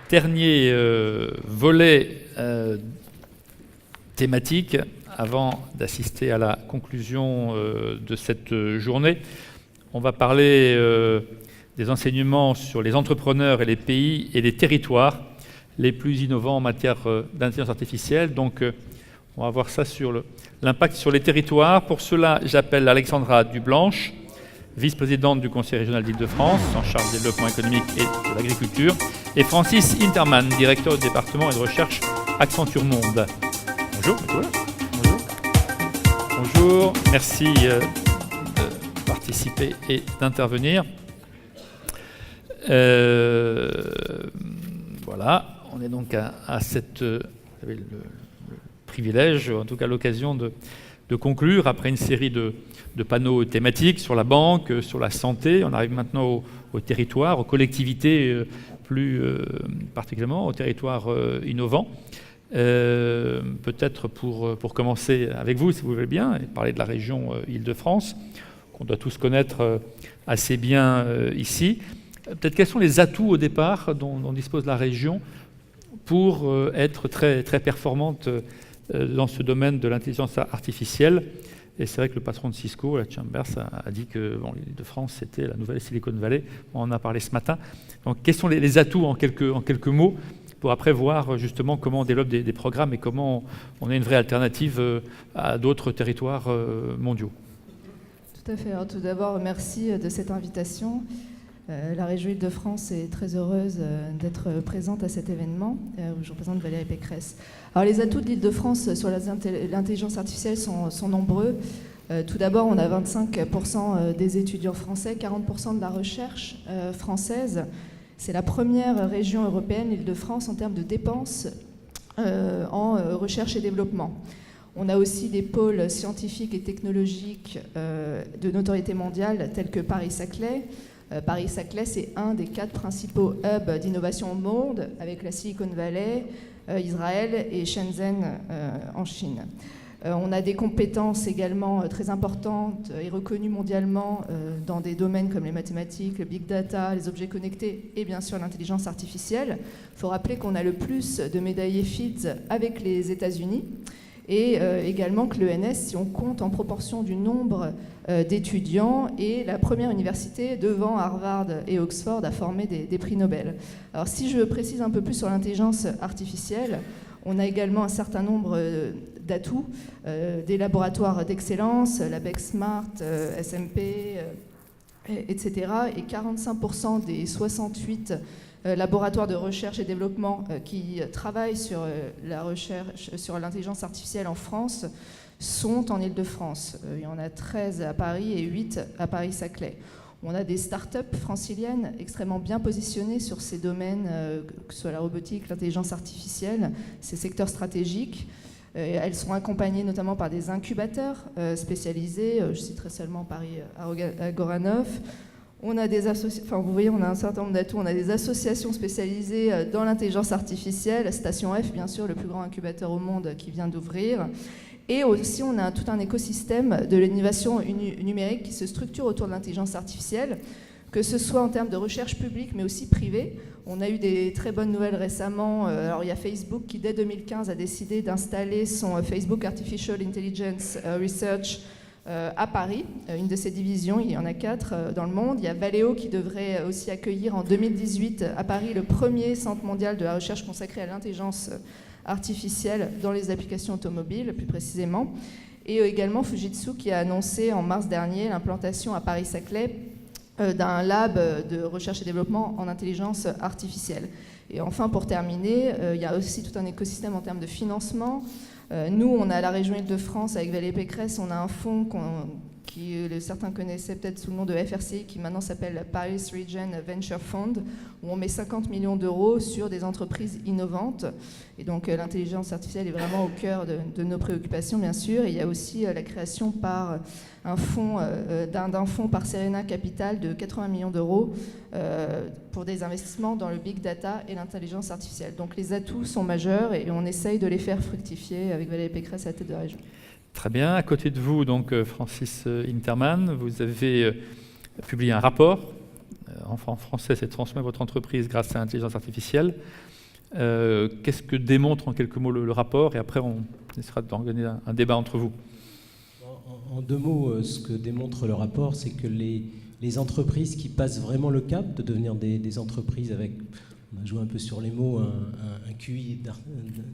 dernier volet thématique avant d'assister à la conclusion de cette journée. On va parler des enseignements sur les entrepreneurs et les pays et les territoires les plus innovants en matière d'intelligence artificielle. Donc, on va voir ça sur l'impact sur les territoires. Pour cela, j'appelle Alexandra Dublanche, vice-présidente du Conseil régional d'Île-de-France, en charge du développement économique et de l'agriculture, et Francis Interman, directeur du département et de recherche Accenture Monde. Bonjour, Bonjour. Bonjour, merci de participer et d'intervenir. Voilà, on est donc à cette... vous avez le privilège, en tout cas l'occasion de conclure après une série de panneaux thématiques sur la banque, sur la santé. On arrive maintenant au territoire, aux collectivités, plus particulièrement aux territoires innovants. Peut-être pour commencer avec vous, si vous voulez bien, et parler de la région Île-de-France, qu'on doit tous connaître assez bien ici. Peut-être quels sont les atouts au départ dont dispose la région pour être très, très performante dans ce domaine de l'intelligence artificielle. Et c'est vrai que le patron de Cisco, la Chambers, a dit que l'Île-de-France, c'était la nouvelle Silicon Valley. On en a parlé ce matin. Donc, quels sont les atouts en quelques mots pour après voir justement comment on développe des programmes et comment on a une vraie alternative à d'autres territoires mondiaux. Tout à fait. Alors, tout d'abord, merci de cette invitation. La région Île-de-France est très heureuse d'être présente à cet événement où je représente Valérie Pécresse. Alors, les atouts de l'Île-de-France sur l'intelligence artificielle sont nombreux. Tout d'abord, on a 25% des étudiants français, 40% de la recherche française. C'est la première région européenne, l'Île-de-France, en termes de dépenses en recherche et développement. On a aussi des pôles scientifiques et technologiques de notoriété mondiale tels que Paris-Saclay. Paris-Saclay, c'est un des 4 principaux hubs d'innovation au monde, avec la Silicon Valley, Israël et Shenzhen en Chine. On a des compétences également très importantes et reconnues mondialement dans des domaines comme les mathématiques, le big data, les objets connectés et bien sûr l'intelligence artificielle. Il faut rappeler qu'on a le plus de médaillés Fields avec les États-Unis. Et également que l'ENS, si on compte en proportion du nombre d'étudiants, est la première université devant Harvard et Oxford à former des prix Nobel. Alors si je précise un peu plus sur l'intelligence artificielle, on a également un certain nombre d'atouts, des laboratoires d'excellence, la BEXSmart, SMP, etc. Et 45% des 68 laboratoires de recherche et développement qui travaillent sur la recherche, sur l'intelligence artificielle en France, sont en Île-de-France. Il y en a 13 à Paris et 8 à Paris-Saclay. On a des start-up franciliennes extrêmement bien positionnées sur ces domaines, que ce soit la robotique, l'intelligence artificielle, ces secteurs stratégiques. Elles sont accompagnées notamment par des incubateurs spécialisés, je citerai seulement Paris Agoranov. On a des vous voyez, on a un certain nombre d'atouts. On a des associations spécialisées dans l'intelligence artificielle, Station F, bien sûr, le plus grand incubateur au monde qui vient d'ouvrir. Et aussi, on a tout un écosystème de l'innovation numérique qui se structure autour de l'intelligence artificielle, que ce soit en termes de recherche publique, mais aussi privée. On a eu des très bonnes nouvelles récemment. Alors, il y a Facebook qui, dès 2015, a décidé d'installer son Facebook Artificial Intelligence Research à Paris, une de ses divisions. Il y en a 4 dans le monde. Il y a Valeo qui devrait aussi accueillir en 2018 à Paris le premier centre mondial de la recherche consacré à l'intelligence artificielle dans les applications automobiles, plus précisément. Et également Fujitsu qui a annoncé en mars dernier l'implantation à Paris-Saclay d'un lab de recherche et développement en intelligence artificielle. Et enfin, pour terminer, il y a aussi tout un écosystème en termes de financement. Nous, on a à la région Île-de-France, avec Valérie Pécresse, on a un fonds qui certains connaissaient peut-être sous le nom de FRCI, qui maintenant s'appelle Paris Region Venture Fund, où on met 50 millions d'euros sur des entreprises innovantes. Et donc l'intelligence artificielle est vraiment au cœur de nos préoccupations, bien sûr. Et il y a aussi la création par d'un fonds par Serena Capital de 80 millions d'euros pour des investissements dans le big data et l'intelligence artificielle. Donc les atouts sont majeurs et on essaye de les faire fructifier avec Valérie Pécresse à la tête de la région. Très bien. À côté de vous, donc Francis Interman, vous avez publié un rapport. En français, c'est « Transmettre votre entreprise grâce à l'intelligence artificielle ». Qu'est-ce que démontre en quelques mots le rapport? Et après, on essaiera d'organiser un débat entre vous. En 2 mots, ce que démontre le rapport, c'est que les entreprises qui passent vraiment le cap de devenir des entreprises avec, on a joué un peu sur les mots, un QI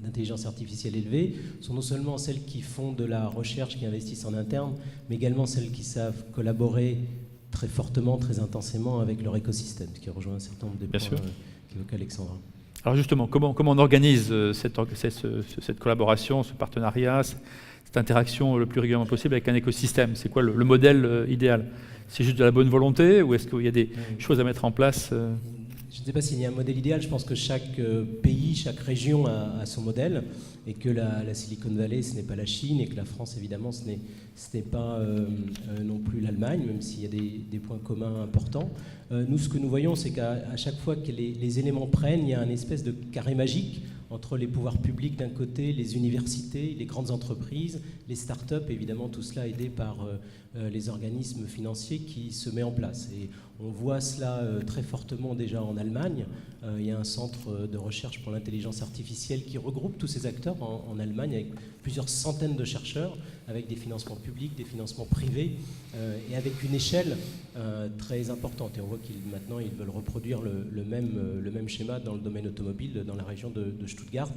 d'intelligence artificielle élevé, sont non seulement celles qui font de la recherche, qui investissent en interne, mais également celles qui savent collaborer très fortement, très intensément avec leur écosystème, ce qui rejoint un certain nombre des points qu'évoquait Alexandra. Alors justement, comment on organise cette collaboration, ce partenariat, cette interaction le plus régulièrement possible avec un écosystème? C'est quoi le modèle idéal? C'est juste de la bonne volonté ou est-ce qu'il y a des choses à mettre en place? Je ne sais pas s'il y a un modèle idéal. Je pense que chaque pays, chaque région a son modèle et que la Silicon Valley, ce n'est pas la Chine et que la France, évidemment, ce n'est pas non plus l'Allemagne, même s'il y a des points communs importants. Nous, ce que nous voyons, c'est qu'à chaque fois que les éléments prennent, il y a une espèce de carré magique entre les pouvoirs publics d'un côté, les universités, les grandes entreprises, les start-up, évidemment tout cela aidé par les organismes financiers qui se met en place. Et on voit cela très fortement déjà en Allemagne. Il y a un centre de recherche pour l'intelligence artificielle qui regroupe tous ces acteurs en Allemagne avec plusieurs centaines de chercheurs, avec des financements publics, des financements privés et avec une échelle très importante. Et on voit maintenant ils veulent reproduire le même schéma dans le domaine automobile dans la région de Stuttgart.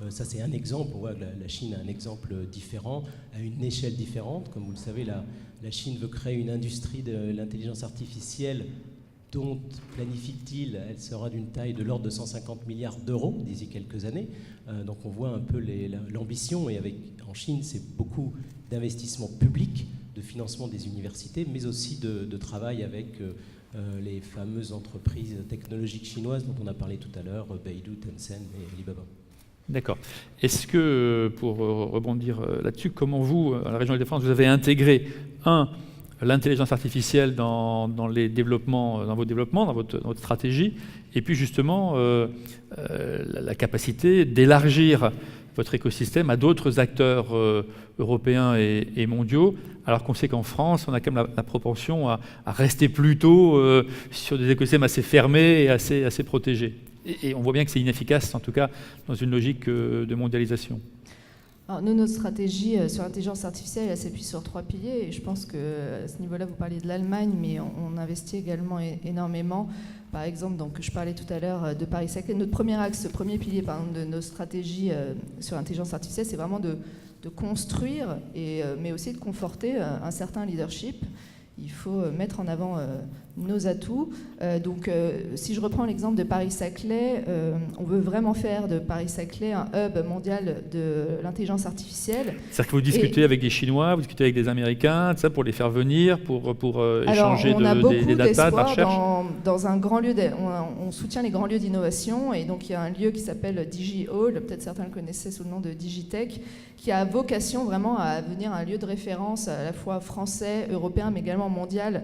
Ça c'est un exemple. On voit que la Chine a un exemple différent, à une échelle différente. Comme vous le savez, la Chine veut créer une industrie de l'intelligence artificielle dont, planifie-t-il, elle sera d'une taille de l'ordre de 150 milliards d'euros d'ici quelques années. Donc on voit un peu l'ambition, et en Chine, c'est beaucoup d'investissements publics, de financement des universités, mais aussi de travail avec les fameuses entreprises technologiques chinoises dont on a parlé tout à l'heure, Baidu, Tencent et Alibaba. D'accord. Est-ce que, pour rebondir là-dessus, comment vous, à la région Île-de-France, vous avez intégré, l'intelligence artificielle dans les développements, dans vos développements, dans votre stratégie, et puis justement la capacité d'élargir votre écosystème à d'autres acteurs européens et mondiaux, alors qu'on sait qu'en France, on a quand même la propension à rester plutôt sur des écosystèmes assez fermés et assez protégés. Et on voit bien que c'est inefficace, en tout cas, dans une logique de mondialisation. Alors nous, notre stratégie sur l'intelligence artificielle, elle s'appuie sur 3 piliers. Et je pense qu'à ce niveau-là, vous parliez de l'Allemagne, mais on investit également énormément. Par exemple, donc, je parlais tout à l'heure de Paris-Saclay. Notre premier axe, ce premier pilier de nos stratégies sur l'intelligence artificielle, c'est vraiment de construire, mais aussi de conforter un certain leadership. Il faut mettre en avant nos atouts. Donc, si je reprends l'exemple de Paris-Saclay, on veut vraiment faire de Paris-Saclay un hub mondial de l'intelligence artificielle. C'est-à-dire que vous discutez avec des Chinois, vous discutez avec des Américains, ça, pour les faire venir, pour échanger des data, de la recherche. Dans un grand lieu, on soutient les grands lieux d'innovation, et donc il y a un lieu qui s'appelle DigiHall, peut-être certains le connaissaient sous le nom de Digitech, qui a vocation vraiment à devenir un lieu de référence à la fois français, européen, mais également mondial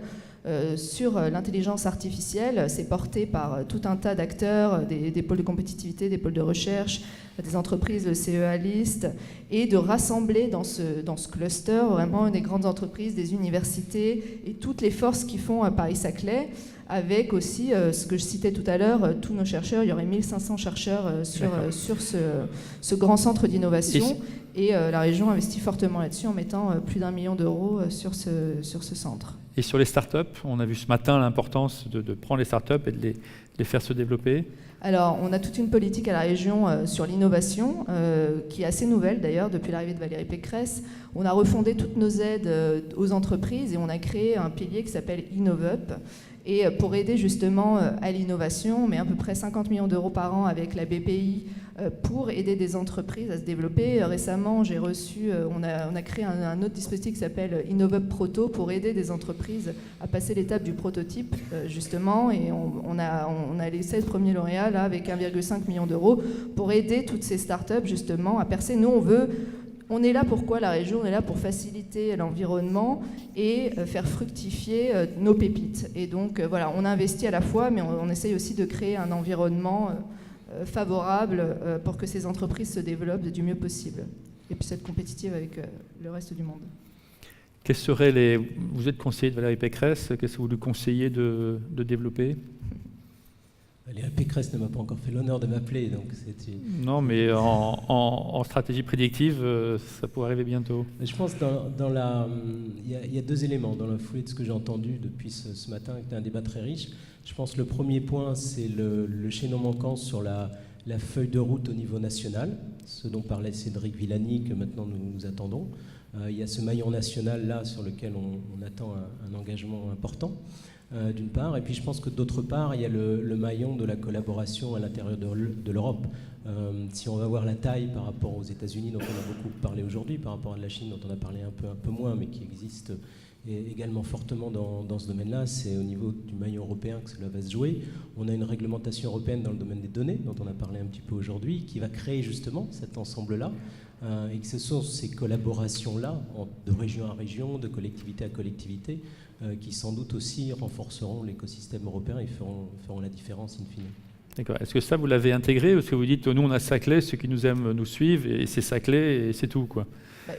sur l'intelligence artificielle. C'est porté par tout un tas d'acteurs, des pôles de compétitivité, des pôles de recherche, des entreprises, le CEA List, et de rassembler dans ce cluster vraiment des grandes entreprises, des universités et toutes les forces qui font Paris-Saclay, avec aussi ce que je citais tout à l'heure, tous nos chercheurs. Il y aurait 1500 chercheurs sur ce grand centre d'innovation, et la région investit fortement là-dessus en mettant plus d'1 million d'euros sur ce centre. Et sur les startups, on a vu ce matin l'importance de prendre les startups et de les faire se développer. Alors, on a toute une politique à la région sur l'innovation, qui est assez nouvelle d'ailleurs depuis l'arrivée de Valérie Pécresse. On a refondé toutes nos aides aux entreprises et on a créé un pilier qui s'appelle InnovUp. Et pour aider justement à l'innovation, on met à peu près 50 millions d'euros par an avec la BPI pour aider des entreprises à se développer. Récemment, on a créé un autre dispositif qui s'appelle InnovUp Proto pour aider des entreprises à passer l'étape du prototype, justement. Et on a les 16 premiers lauréats là, avec 1,5 million d'euros pour aider toutes ces startups justement à percer. Nous, on est là pourquoi la région? On est là pour faciliter l'environnement et faire fructifier nos pépites. Et donc voilà, on investit à la fois, mais on essaye aussi de créer un environnement favorable pour que ces entreprises se développent du mieux possible et puissent être compétitives avec le reste du monde. Vous êtes conseiller de Valérie Pécresse, qu'est-ce que vous lui conseillez de développer? Valérie Pécresse ne m'a pas encore fait l'honneur de m'appeler, donc c'est... Non, mais en stratégie prédictive, ça pourrait arriver bientôt. Je pense il y a deux éléments dans la foulée de ce que j'ai entendu depuis ce matin, qui était un débat très riche. Je pense que le premier point, c'est le chaînon manquant sur la feuille de route au niveau national, ce dont parlait Cédric Villani, que maintenant nous attendons. Il y a ce maillon national là sur lequel on attend un engagement important. D'une part, et puis je pense que d'autre part, il y a le maillon de la collaboration à l'intérieur de l'Europe. Si on va voir la taille par rapport aux États-Unis, dont on a beaucoup parlé aujourd'hui, par rapport à la Chine, dont on a parlé un peu moins, mais qui existe également fortement dans ce domaine-là, c'est au niveau du maillon européen que cela va se jouer. On a une réglementation européenne dans le domaine des données, dont on a parlé un petit peu aujourd'hui, qui va créer justement cet ensemble-là, et que ce sont ces collaborations-là, de région à région, de collectivité à collectivité, qui sans doute aussi renforceront l'écosystème européen et feront la différence in fine. D'accord. Est-ce que ça, vous l'avez intégré ou est-ce que vous dites, nous, on a sa clé, ceux qui nous aiment nous suivent, et c'est sa clé, et c'est tout, quoi?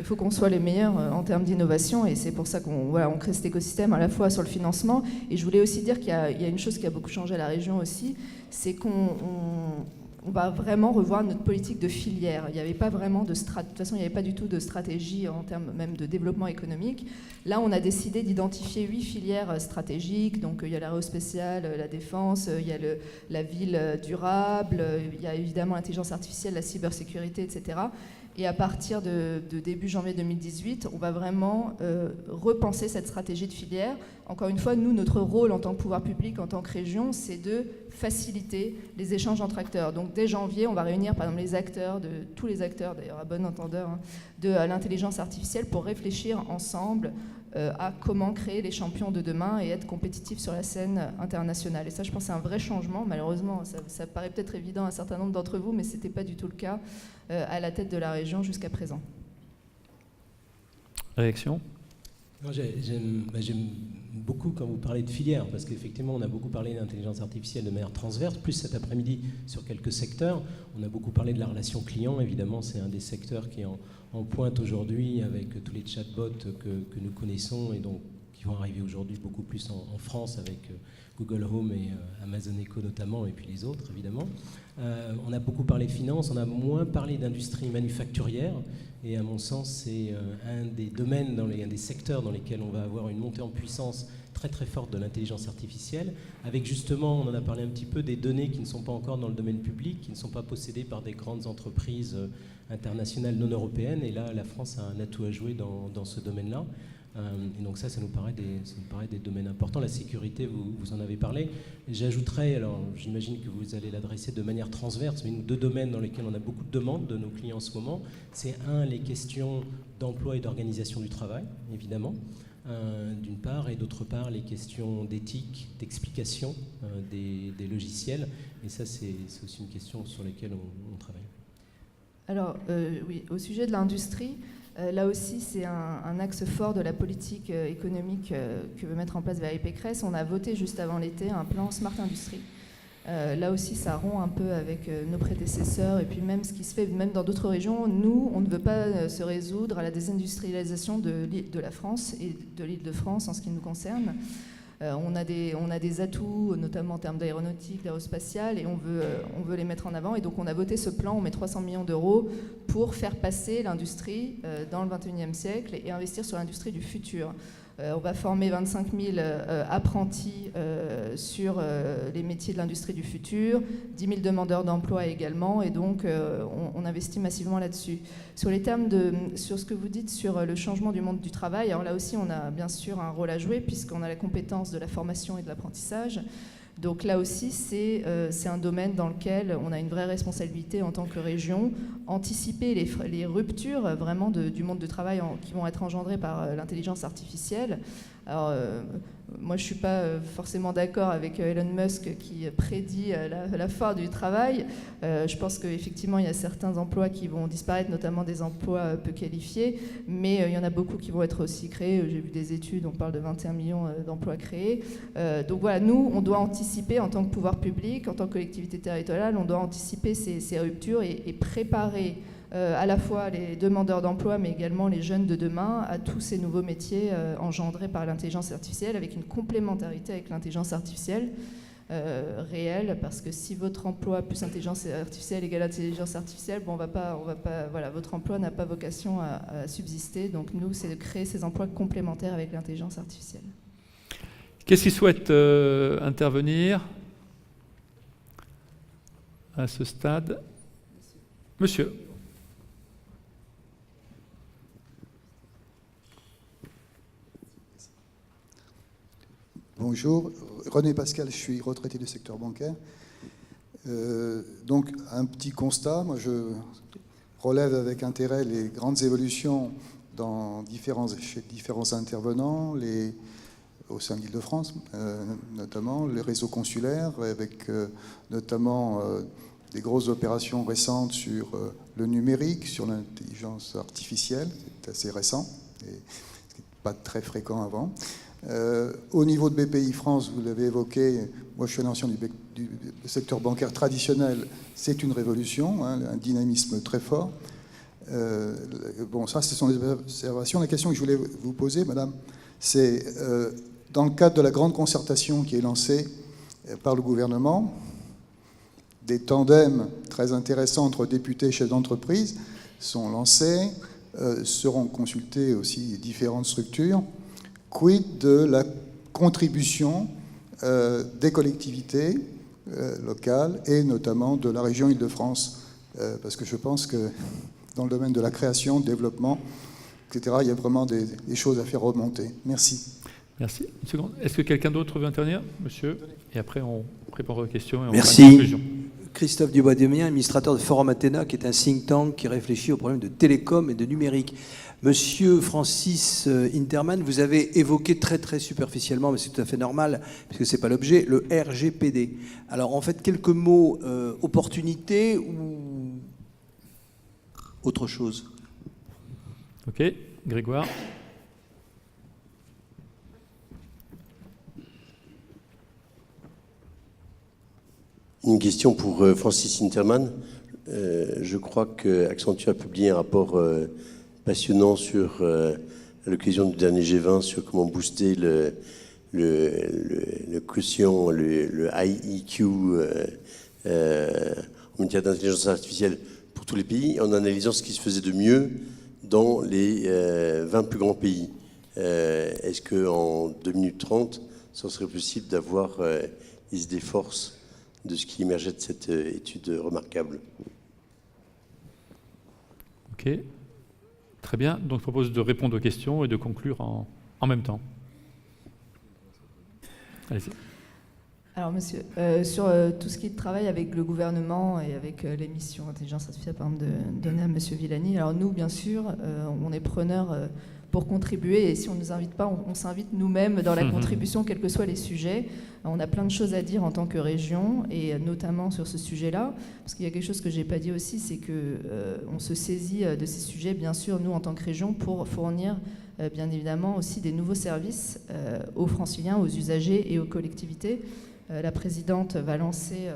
Il faut qu'on soit les meilleurs en termes d'innovation, et c'est pour ça qu'on crée cet écosystème à la fois sur le financement. Et je voulais aussi dire qu'il y a une chose qui a beaucoup changé à la région aussi, c'est qu'on va vraiment revoir notre politique de filière. Il n'y avait pas vraiment de toute façon, il n'y avait pas du tout de stratégie en termes même de développement économique. Là, on a décidé d'identifier 8 filières stratégiques. Donc, il y a l'aérospatiale, la défense, il y a la ville durable, il y a évidemment l'intelligence artificielle, la cybersécurité, etc. Et à partir de début janvier 2018, on va vraiment repenser cette stratégie de filière. Encore une fois, nous, notre rôle en tant que pouvoir public, en tant que région, c'est de faciliter les échanges entre acteurs. Donc dès janvier, on va réunir par exemple tous les acteurs, d'ailleurs à bon entendeur, de l'intelligence artificielle pour réfléchir ensemble à comment créer les champions de demain et être compétitifs sur la scène internationale. Et ça, je pense, c'est un vrai changement. Malheureusement, ça paraît peut-être évident à un certain nombre d'entre vous, mais ce n'était pas du tout le cas à la tête de la région jusqu'à présent. Réaction ? J'aime beaucoup quand vous parlez de filière, parce qu'effectivement, on a beaucoup parlé d'intelligence artificielle de manière transverse, plus cet après-midi sur quelques secteurs. On a beaucoup parlé de la relation client, évidemment, c'est un des secteurs qui est en pointe aujourd'hui avec tous les chatbots que nous connaissons et donc qui vont arriver aujourd'hui beaucoup plus en France avec Google Home et Amazon Echo notamment, et puis les autres, évidemment. On a beaucoup parlé finance, on a moins parlé d'industrie manufacturière, et à mon sens, c'est un des domaines, un des secteurs dans lesquels on va avoir une montée en puissance très très forte de l'intelligence artificielle, avec justement, on en a parlé un petit peu, des données qui ne sont pas encore dans le domaine public, qui ne sont pas possédées par des grandes entreprises internationales non européennes, et là, la France a un atout à jouer dans ce domaine-là. Et donc ça nous paraît des domaines importants. La sécurité, vous en avez parlé. J'ajouterais, alors j'imagine que vous allez l'adresser de manière transverse, mais deux domaines dans lesquels on a beaucoup de demandes de nos clients en ce moment. C'est les questions d'emploi et d'organisation du travail, évidemment, d'une part, et d'autre part, les questions d'éthique, d'explication des logiciels. Et ça, c'est aussi une question sur laquelle on travaille. Alors, oui, au sujet de l'industrie, là aussi, c'est un axe fort de la politique économique que veut mettre en place Valérie Pécresse. On a voté juste avant l'été un plan Smart Industrie. Là aussi, ça rompt un peu avec nos prédécesseurs et puis même ce qui se fait même dans d'autres régions. Nous, on ne veut pas se résoudre à la désindustrialisation de la France et de l'Île-de-France en ce qui nous concerne. On a des atouts, notamment en termes d'aéronautique, d'aérospatiale, et on veut les mettre en avant. Et donc on a voté ce plan, on met 300 millions d'euros pour faire passer l'industrie dans le 21e siècle et investir sur l'industrie du futur. On va former 25 000 apprentis sur les métiers de l'industrie du futur, 10 000 demandeurs d'emploi également, et donc on investit massivement là-dessus. Sur ce que vous dites sur le changement du monde du travail, alors là aussi on a bien sûr un rôle à jouer puisqu'on a la compétence de la formation et de l'apprentissage. Donc là aussi, c'est un domaine dans lequel on a une vraie responsabilité en tant que région, anticiper les ruptures vraiment du monde du travail qui vont être engendrées par l'intelligence artificielle. Alors, moi, je ne suis pas forcément d'accord avec Elon Musk qui prédit la fin du travail. Je pense qu'effectivement, il y a certains emplois qui vont disparaître, notamment des emplois peu qualifiés, mais il y en a beaucoup qui vont être aussi créés. J'ai vu des études, on parle de 21 millions d'emplois créés. Donc voilà, nous, on doit anticiper en tant que pouvoir public, en tant que collectivité territoriale, on doit anticiper ces ruptures et préparer à la fois les demandeurs d'emploi, mais également les jeunes de demain, à tous ces nouveaux métiers engendrés par l'intelligence artificielle, avec une complémentarité avec l'intelligence artificielle. réel, parce que si votre emploi plus intelligence artificielle égale intelligence artificielle, bon, voilà, votre emploi n'a pas vocation à subsister. Donc nous, c'est de créer ces emplois complémentaires avec l'intelligence artificielle. Qu'est-ce qui souhaite intervenir à ce stade? Monsieur. Bonjour, René Pascal, je suis retraité du secteur bancaire. Donc un petit constat, moi je relève avec intérêt les grandes évolutions chez différents intervenants, au sein de l'Île-de-France notamment, les réseaux consulaires, avec notamment des grosses opérations récentes sur le numérique, sur l'intelligence artificielle, c'est assez récent, et ce n'est pas très fréquent avant. Au niveau de BPI France, vous l'avez évoqué, moi je suis un ancien du secteur bancaire traditionnel, c'est une révolution, hein, un dynamisme très fort. Bon, ça, ce sont des observations. La question que je voulais vous poser, madame, c'est dans le cadre de la grande concertation qui est lancée par le gouvernement, des tandems très intéressants entre députés et chefs d'entreprise sont lancés, seront consultés aussi différentes structures. Quid de la contribution des collectivités locales et notamment de la région Île-de-France, parce que je pense que dans le domaine de la création, développement, etc., il y a vraiment des choses à faire remonter. Merci. Merci. Une seconde. Est-ce que quelqu'un d'autre veut intervenir, monsieur? Et après, on répondra aux questions et on Merci. fera une conclusion. Christophe Dubois-Demien, administrateur de Forum Athéna, qui est un think tank qui réfléchit aux problèmes de télécom et de numérique. Monsieur Francis Interman, vous avez évoqué très très superficiellement, mais c'est tout à fait normal, puisque ce n'est pas l'objet, le RGPD. Alors en fait, quelques mots, opportunité ou autre chose? Ok, Grégoire. Une question pour Francis Interman. Je crois qu'Accenture a publié un rapport passionnant sur, à l'occasion du dernier G20, sur comment booster le quotient, le IEQ en matière d'intelligence artificielle pour tous les pays, en analysant ce qui se faisait de mieux dans les 20 plus grands pays. Est-ce qu'en 2 minutes 30, ça serait possible d'avoir les idées forces de ce qui émergeait de cette étude remarquable? Ok, très bien. Donc je propose de répondre aux questions et de conclure en même temps. Allez-y. Alors, monsieur, sur tout ce qui est de travail avec le gouvernement et avec les missions intelligence artificielle, par exemple, données à monsieur Villani, alors nous, bien sûr, on est preneurs pour contribuer, et si on ne nous invite pas, on s'invite nous-mêmes dans la contribution, quels que soient les sujets. On a plein de choses à dire en tant que région, et notamment sur ce sujet-là, parce qu'il y a quelque chose que je n'ai pas dit aussi, c'est qu'on se saisit de ces sujets, bien sûr, nous, en tant que région, pour fournir, bien évidemment, aussi des nouveaux services aux franciliens, aux usagers et aux collectivités. La présidente va lancer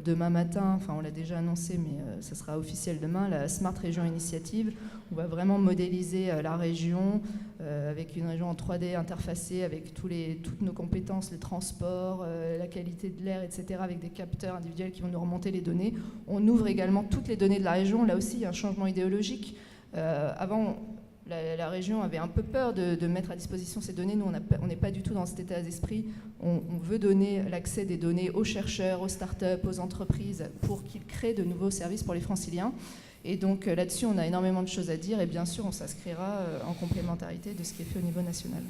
demain matin, enfin on l'a déjà annoncé, mais ça sera officiel demain, la Smart Région Initiative. On va vraiment modéliser la région avec une région en 3D interfacée avec toutes nos compétences, les transports, la qualité de l'air, etc., avec des capteurs individuels qui vont nous remonter les données. On ouvre également toutes les données de la région. Là aussi, il y a un changement idéologique. Avant, la région avait un peu peur de mettre à disposition ces données. Nous, on n'est pas du tout dans cet état d'esprit. On veut donner l'accès des données aux chercheurs, aux startups, aux entreprises pour qu'ils créent de nouveaux services pour les franciliens. Et donc là-dessus, on a énormément de choses à dire et bien sûr, on s'inscrira en complémentarité de ce qui est fait au niveau national.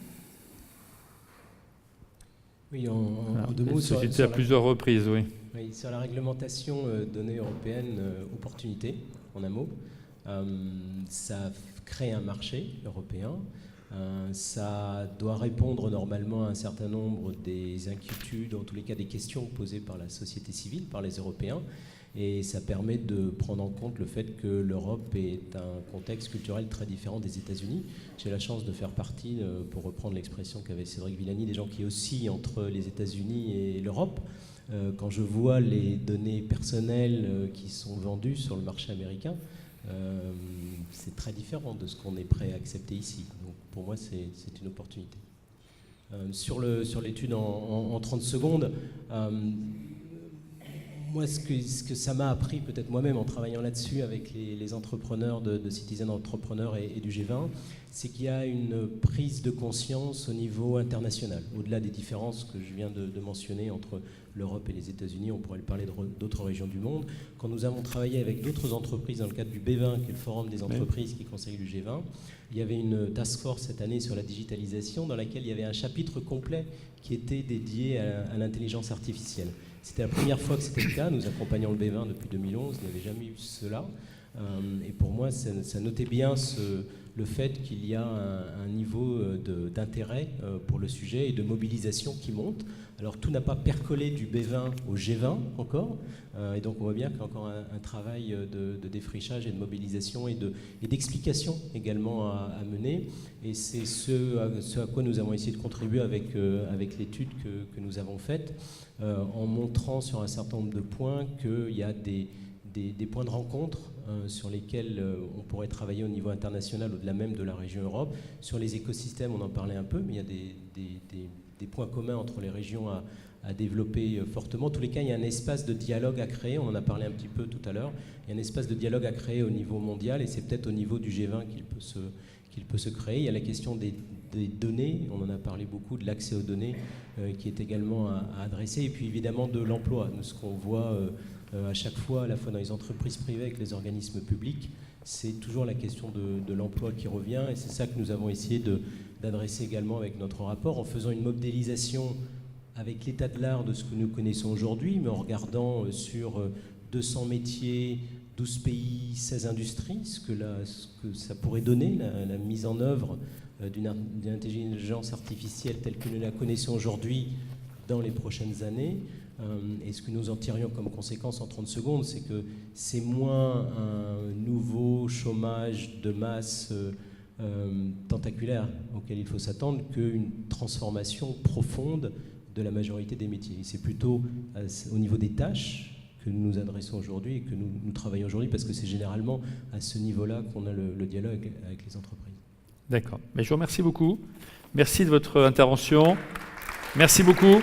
Oui, en deux mots. C'était à plusieurs reprises, oui. Oui, sur la réglementation données européenne, opportunité, en un mot. Ça crée un marché européen. Ça doit répondre normalement à un certain nombre des inquiétudes, en tous les cas des questions posées par la société civile, par les Européens. Et ça permet de prendre en compte le fait que l'Europe est un contexte culturel très différent des États-Unis. J'ai la chance de faire partie, pour reprendre l'expression qu'avait Cédric Villani, des gens qui oscillent entre les États-Unis et l'Europe. Quand je vois les données personnelles qui sont vendues sur le marché américain, c'est très différent de ce qu'on est prêt à accepter ici. Donc pour moi, c'est une opportunité. Sur l'étude en 30 secondes, moi, ce que ça m'a appris, peut-être moi-même en travaillant là-dessus avec les entrepreneurs de Citizen Entrepreneur et du G20, c'est qu'il y a une prise de conscience au niveau international. Au-delà des différences que je viens de mentionner entre l'Europe et les États-Unis, on pourrait parler d'autres régions du monde. Quand nous avons travaillé avec d'autres entreprises dans le cadre du B20, qui est le forum des entreprises qui conseille le G20, il y avait une task force cette année sur la digitalisation dans laquelle il y avait un chapitre complet qui était dédié à l'intelligence artificielle. C'était la première fois que c'était le cas. Nous accompagnons le B20 depuis 2011, il n'y avait jamais eu cela. Et pour moi, ça notait bien le fait qu'il y a un niveau d'intérêt pour le sujet et de mobilisation qui monte. Alors tout n'a pas percolé du B20 au G20 encore, et donc on voit bien qu'il y a encore un travail de défrichage et de mobilisation et d'explication également à mener. Et c'est ce à quoi nous avons essayé de contribuer avec l'étude que nous avons faite, en montrant sur un certain nombre de points qu'il y a des points de rencontre sur lesquels on pourrait travailler au niveau international, au-delà même de la région Europe. Sur les écosystèmes, on en parlait un peu, mais il y a des points communs entre les régions à développer fortement. En tous les cas, il y a un espace de dialogue à créer, on en a parlé un petit peu tout à l'heure, il y a un espace de dialogue à créer au niveau mondial, et c'est peut-être au niveau du G20 qu'il peut se créer. Il y a la question des données, on en a parlé beaucoup, de l'accès aux données qui est également à adresser, et puis évidemment de l'emploi. Ce qu'on voit à chaque fois, à la fois dans les entreprises privées et les organismes publics, c'est toujours la question de l'emploi qui revient, et c'est ça que nous avons essayé d'adresser également avec notre rapport, en faisant une modélisation avec l'état de l'art de ce que nous connaissons aujourd'hui, mais en regardant sur 200 métiers, 12 pays, 16 industries, ce que ça pourrait donner, la mise en œuvre d'une intelligence artificielle telle que nous la connaissons aujourd'hui dans les prochaines années. Et ce que nous en tirions comme conséquence en 30 secondes, c'est que c'est moins un nouveau chômage de masse tentaculaire auquel il faut s'attendre qu'une transformation profonde de la majorité des métiers. C'est plutôt au niveau des tâches que nous nous adressons aujourd'hui et que nous travaillons aujourd'hui, parce que c'est généralement à ce niveau-là qu'on a le dialogue avec les entreprises. D'accord. Mais je vous remercie beaucoup. Merci de votre intervention. Merci beaucoup.